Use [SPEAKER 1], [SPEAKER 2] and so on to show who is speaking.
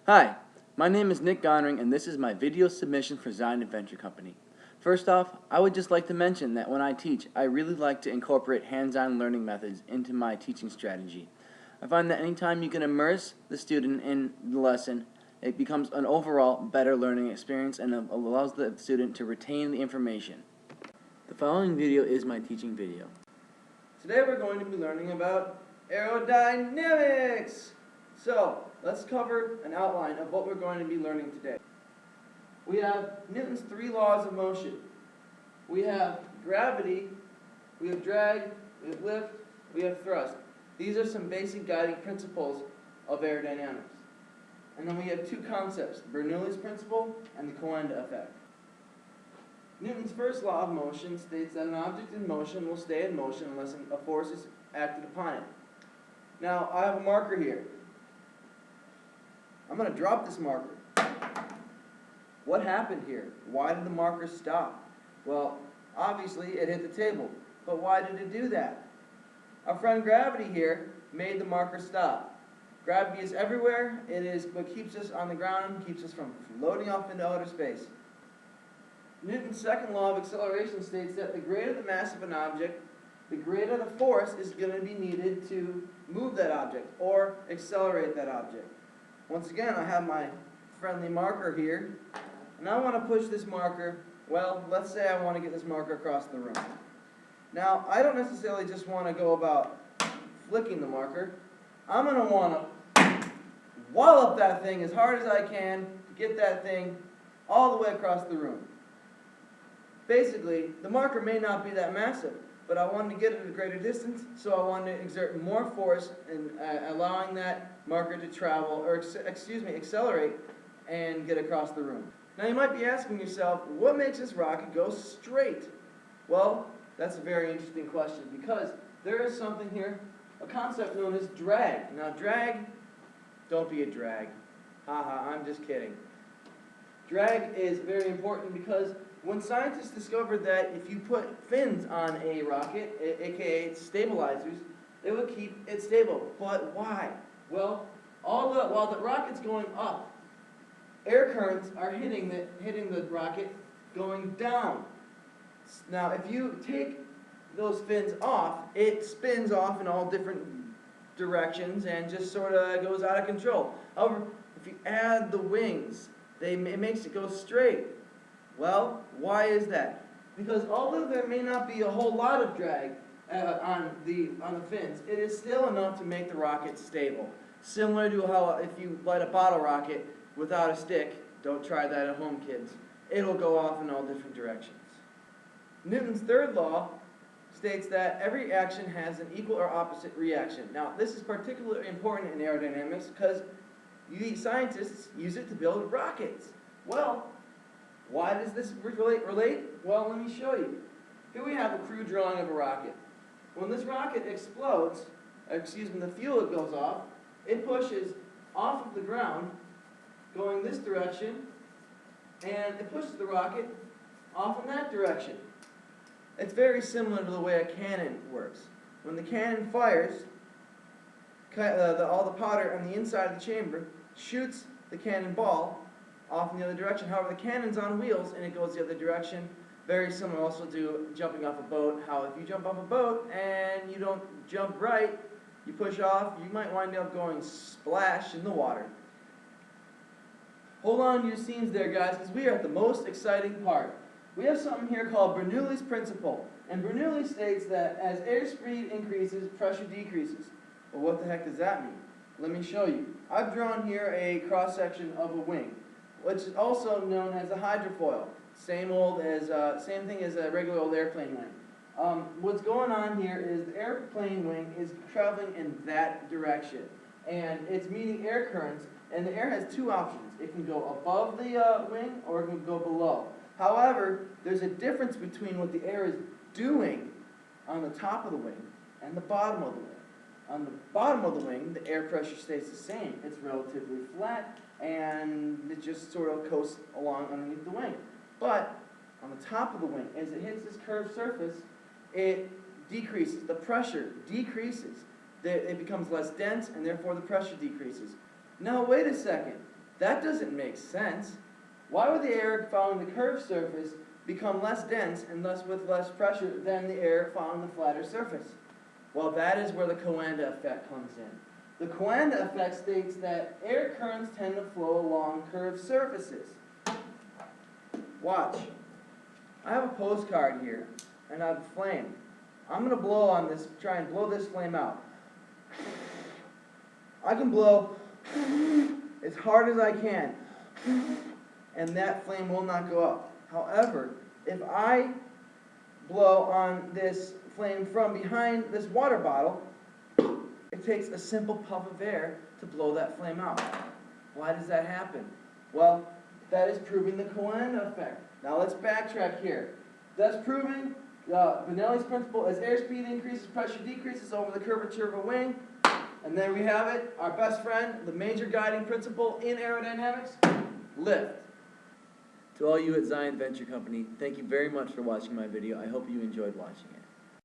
[SPEAKER 1] Hi, my name is Nick Gonring, and this is my video submission for Zion Adventure Company. First off, I would just like to mention that when I teach, I really like to incorporate hands-on learning methods into my teaching strategy. I find that anytime you can immerse the student in the lesson, it becomes an overall better learning experience and allows the student to retain the information. The following video is my teaching video. Today we're going to be learning about aerodynamics. So, let's cover an outline of what we're going to be learning today. We have Newton's 3 laws of motion. We have gravity, we have drag, we have lift, we have thrust. These are some basic guiding principles of aerodynamics. And then we have 2 concepts, Bernoulli's principle and the Coanda effect. Newton's first law of motion states that an object in motion will stay in motion unless a force is acted upon it. Now, I have a marker here. I'm going to drop this marker. What happened here? Why did the marker stop? Well, obviously it hit the table. But why did it do that? Our friend gravity here made the marker stop. Gravity is everywhere. It is what keeps us on the ground, keeps us from floating off into outer space. Newton's second law of acceleration states that the greater the mass of an object, the greater the force is going to be needed to move that object or accelerate that object. Once again, I have my friendly marker here, and I want to push this marker, well, let's say I want to get this marker across the room. Now, I don't necessarily just want to go about flicking the marker. I'm going to want to wallop that thing as hard as I can to get that thing all the way across the room. Basically, the marker may not be that massive, but I wanted to get it at a greater distance, so I wanted to exert more force in allowing that marker to travel, or accelerate and get across the room. Now you might be asking yourself, what makes this rocket go straight? Well, that's a very interesting question, because there is something here, a concept known as drag. Now drag, don't be a drag. Haha, I'm just kidding. Drag is very important because when scientists discovered that if you put fins on a rocket, aka stabilizers, it would keep it stable. But why? Well, while the rocket's going up, air currents are hitting the rocket going down. Now, if you take those fins off, it spins off in all different directions and just sort of goes out of control. However, if you add the wings, it makes it go straight. Well, why is that? Because although there may not be a whole lot of drag on the fins, it is still enough to make the rocket stable. Similar to how if you light a bottle rocket without a stick, don't try that at home, kids, it'll go off in all different directions. Newton's third law states that every action has an equal or opposite reaction. Now, this is particularly important in aerodynamics because scientists use it to build rockets. Well, why does this relate? Well, let me show you. Here we have a crude drawing of a rocket. When this rocket explodes, the fuel goes off, it pushes off of the ground, going this direction, and it pushes the rocket off in that direction. It's very similar to the way a cannon works. When the cannon fires, all the powder on the inside of the chamber shoots the cannonball off in the other direction. However, the cannon's on wheels and it goes the other direction. Very similar also to jumping off a boat. How if you jump off a boat and you don't jump right, you push off, you might wind up going splash in the water. Hold on to your seams there, guys, because we are at the most exciting part. We have something here called Bernoulli's principle. And Bernoulli states that as airspeed increases, pressure decreases. Well, what the heck does that mean? Let me show you. I've drawn here a cross-section of a wing, which is also known as a hydrofoil. Same thing as a regular old airplane wing. What's going on here is the airplane wing is traveling in that direction, and it's meeting air currents, and the air has 2 options. It can go above the wing, or it can go below. However, there's a difference between what the air is doing on the top of the wing and the bottom of the wing. On the bottom of the wing, the air pressure stays the same. It's relatively flat, and it just sort of coasts along underneath the wing. But on the top of the wing, as it hits this curved surface, it decreases. The pressure decreases. It becomes less dense, and therefore the pressure decreases. Now, wait a second. That doesn't make sense. Why would the air following the curved surface become less dense and thus with less pressure than the air following the flatter surface? Well, that is where the Coanda effect comes in. The Coanda effect states that air currents tend to flow along curved surfaces. Watch. I have a postcard here, and I have a flame. I'm going to blow on this, try and blow this flame out. I can blow as hard as I can, and that flame will not go out. However, if I blow on this flame from behind this water bottle, it takes a simple puff of air to blow that flame out. Why does that happen? Well, that is proving the Coanda effect. Now let's backtrack here. That's proving Benelli's principle: as airspeed increases, pressure decreases over the curvature of a wing. And there we have it, our best friend, the major guiding principle in aerodynamics: lift. To all you at Zion Venture Company, thank you very much for watching my video. I hope you enjoyed watching it.